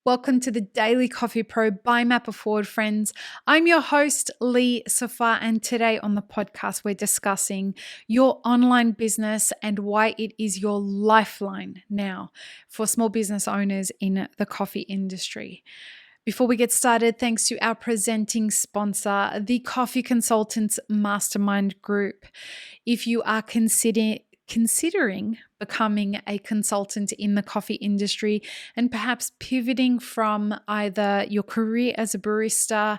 Welcome to the Daily Coffee Pro by Mapper Forward, friends. I'm your host, Lee Safar, and today on the podcast, we're discussing your online business and why it is your lifeline now for small business owners in the coffee industry. Before we get started, thanks to our presenting sponsor, the Coffee Consultants Mastermind Group. If you are considering becoming a consultant in the coffee industry and perhaps pivoting from either your career as a barista,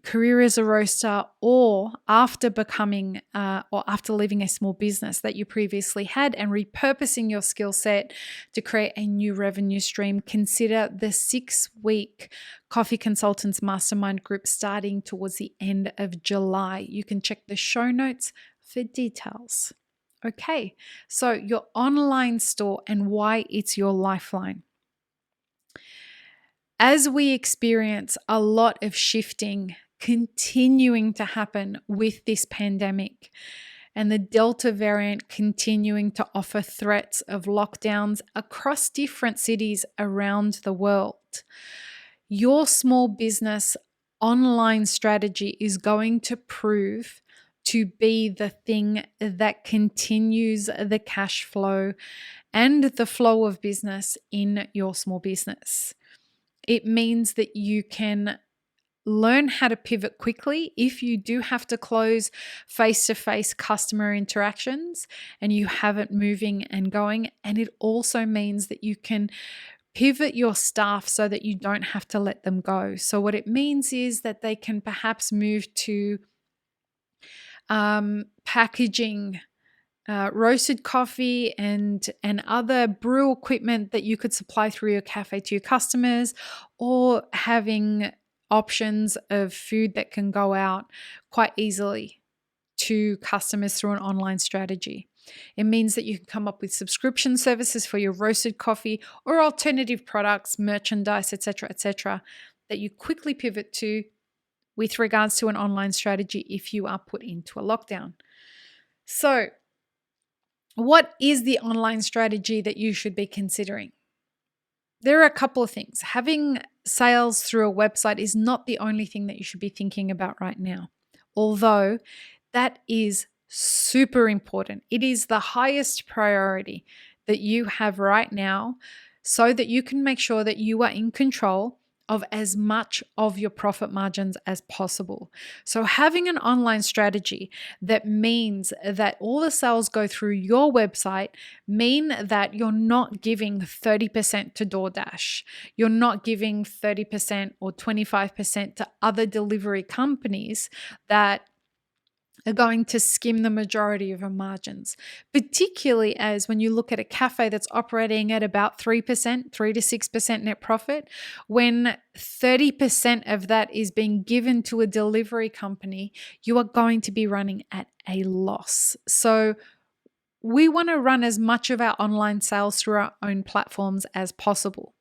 career as a roaster, or after becoming or after leaving a small business that you previously had and repurposing your skill set to create a new revenue stream, consider the 6-week Coffee Consultants Mastermind Group starting towards the end of July. You can check the show notes for details. Okay, so your online store and why it's your lifeline. As we experience a lot of shifting continuing to happen with this pandemic and the Delta variant continuing to offer threats of lockdowns across different cities around the world, your small business online strategy is going to prove to be the thing that continues the cash flow and the flow of business in your small business. It means that you can learn how to pivot quickly if you do have to close face-to-face customer interactions and you have it moving and going. And it also means that you can pivot your staff so that you don't have to let them go. So what it means is that they can perhaps move to packaging roasted coffee and other brew equipment that you could supply through your cafe to your customers, or having options of food that can go out quite easily to customers through an online strategy. It means that you can come up with subscription services for your roasted coffee or alternative products, merchandise, etc., that you quickly pivot to with regards to an online strategy if you are put into a lockdown. So, what is the online strategy that you should be considering? There are a couple of things. Having sales through a website is not the only thing that you should be thinking about right now, although that is super important. It is the highest priority that you have right now so that you can make sure that you are in control of as much of your profit margins as possible. So having an online strategy that means that all the sales go through your website mean that you're not giving 30% to DoorDash. You're not giving 30% or 25% to other delivery companies that are going to skim the majority of your margins, particularly as when you look at a cafe that's operating at about 3%, 3 to 6% net profit, when 30% of that is being given to a delivery company, you are going to be running at a loss. So we want to run as much of our online sales through our own platforms as possible.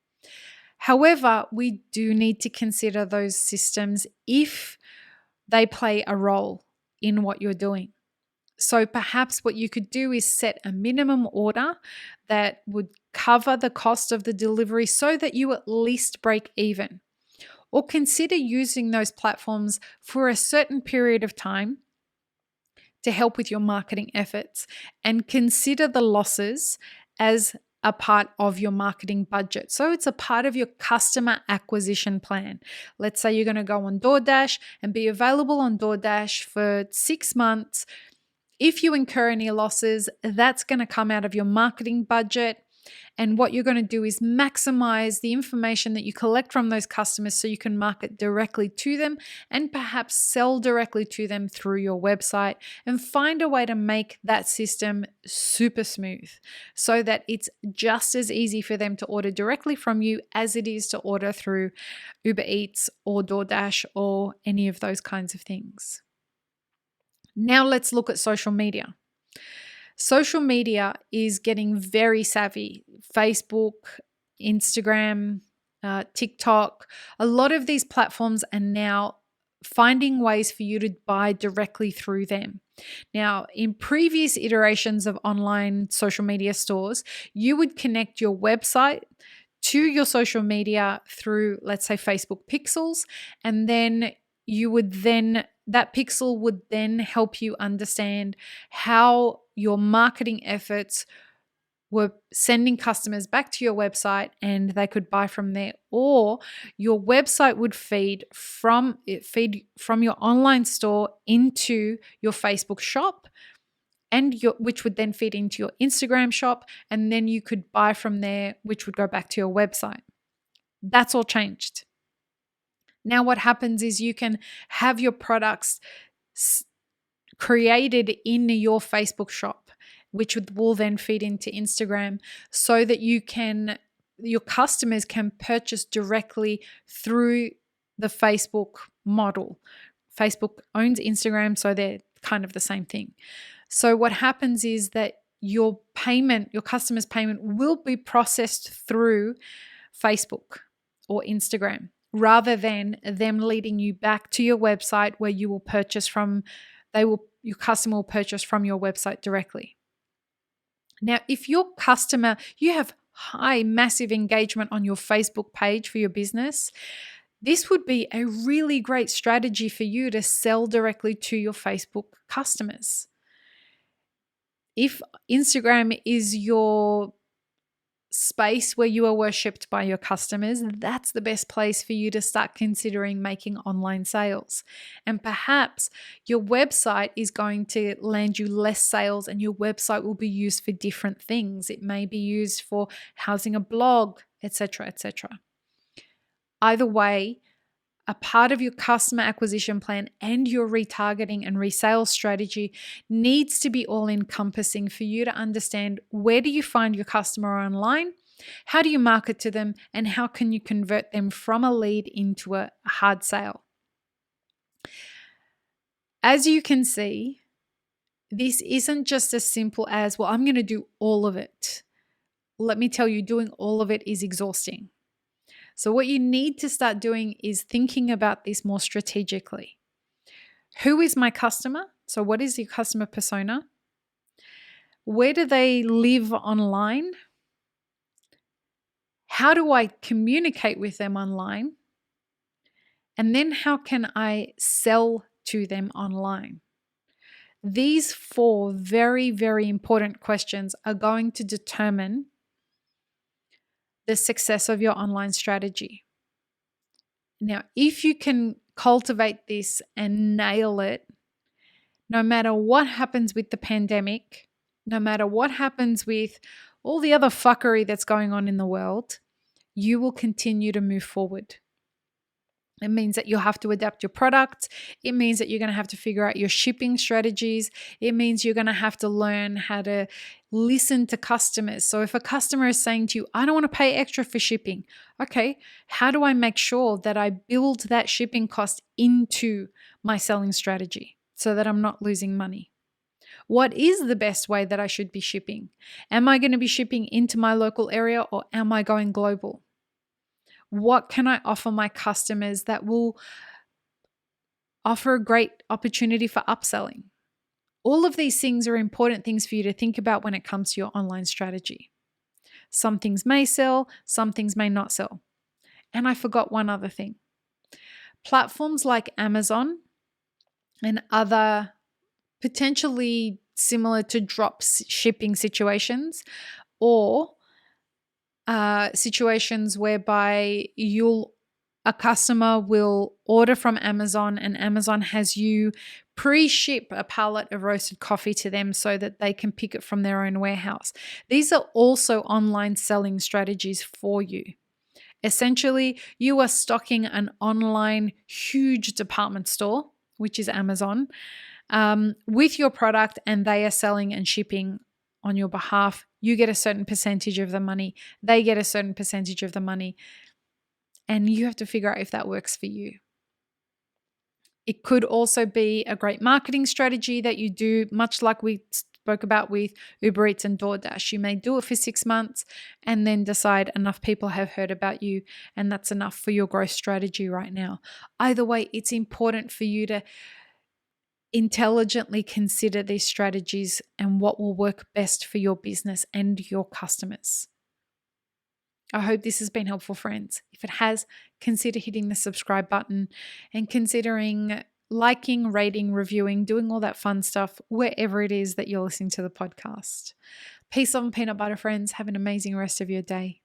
However, we do need to consider those systems if they play a role in what you're doing. So perhaps what you could do is set a minimum order that would cover the cost of the delivery so that you at least break even. Or consider using those platforms for a certain period of time to help with your marketing efforts, and consider the losses as a part of your marketing budget. So it's a part of your customer acquisition plan. Let's say you're going to go on DoorDash and be available on DoorDash for 6 months. If you incur any losses, that's going to come out of your marketing budget. And what you're going to do is maximize the information that you collect from those customers so you can market directly to them and perhaps sell directly to them through your website, and find a way to make that system super smooth so that it's just as easy for them to order directly from you as it is to order through Uber Eats or DoorDash or any of those kinds of things. Now let's look at social media. Social media is getting very savvy. Facebook, Instagram, TikTok, a lot of these platforms are now finding ways for you to buy directly through them. Now, in previous iterations of online social media stores, you would connect your website to your social media through, let's say, Facebook pixels, and then that pixel would then help you understand how your marketing efforts were sending customers back to your website and they could buy from there, or your website would feed from your online store into your Facebook shop, and which would then feed into your Instagram shop, and then you could buy from there, which would go back to your website. That's all changed. Now what happens is you can have your products created in your Facebook shop, which will then feed into Instagram, so that your customers can purchase directly through the Facebook model. Facebook owns Instagram, so they're kind of the same thing. So what happens is that your customer's payment will be processed through Facebook or Instagram, rather than them leading you back to your website where you will purchase from. Your customer will purchase from your website directly. Now, if you have massive engagement on your Facebook page for your business, this would be a really great strategy for you to sell directly to your Facebook customers. If Instagram is your space where you are worshipped by your customers, that's the best place for you to start considering making online sales. And perhaps your website is going to land you less sales, and your website will be used for different things. It may be used for housing a blog, etc., etc. Either way, a part of your customer acquisition plan and your retargeting and resale strategy needs to be all encompassing for you to understand, where do you find your customer online? How do you market to them? And how can you convert them from a lead into a hard sale? As you can see, this isn't just as simple as, well, I'm going to do all of it. Let me tell you, doing all of it is exhausting. So what you need to start doing is thinking about this more strategically. Who is my customer? So what is your customer persona? Where do they live online? How do I communicate with them online? And then how can I sell to them online? These 4 very, very important questions are going to determine the success of your online strategy. Now, if you can cultivate this and nail it, no matter what happens with the pandemic, no matter what happens with all the other fuckery that's going on in the world, you will continue to move forward. It means that you'll have to adapt your product. It means that you're going to have to figure out your shipping strategies. It means you're going to have to learn how to listen to customers. So if a customer is saying to you, I don't want to pay extra for shipping, okay, how do I make sure that I build that shipping cost into my selling strategy so that I'm not losing money? What is the best way that I should be shipping? Am I going to be shipping into my local area, or am I going global? What can I offer my customers that will offer a great opportunity for upselling? All of these things are important things for you to think about when it comes to your online strategy. Some things may sell, some things may not sell. And I forgot one other thing. Platforms like Amazon and other potentially similar to drop shipping situations, or situations whereby a customer will order from Amazon and Amazon has you pre-ship a pallet of roasted coffee to them so that they can pick it from their own warehouse. These are also online selling strategies for you. Essentially, you are stocking an online huge department store, which is Amazon, with your product, and they are selling and shipping on your behalf. You get a certain percentage of the money. They get a certain percentage of the money. And you have to figure out if that works for you. It could also be a great marketing strategy that you do, much like we spoke about with Uber Eats and DoorDash. You may do it for 6 months and then decide enough people have heard about you and that's enough for your growth strategy right now. Either way, it's important for you to intelligently consider these strategies and what will work best for your business and your customers. I hope this has been helpful, friends. If it has, consider hitting the subscribe button and considering liking, rating, reviewing, doing all that fun stuff wherever it is that you're listening to the podcast. Peace, love, and peanut butter, friends. Have an amazing rest of your day.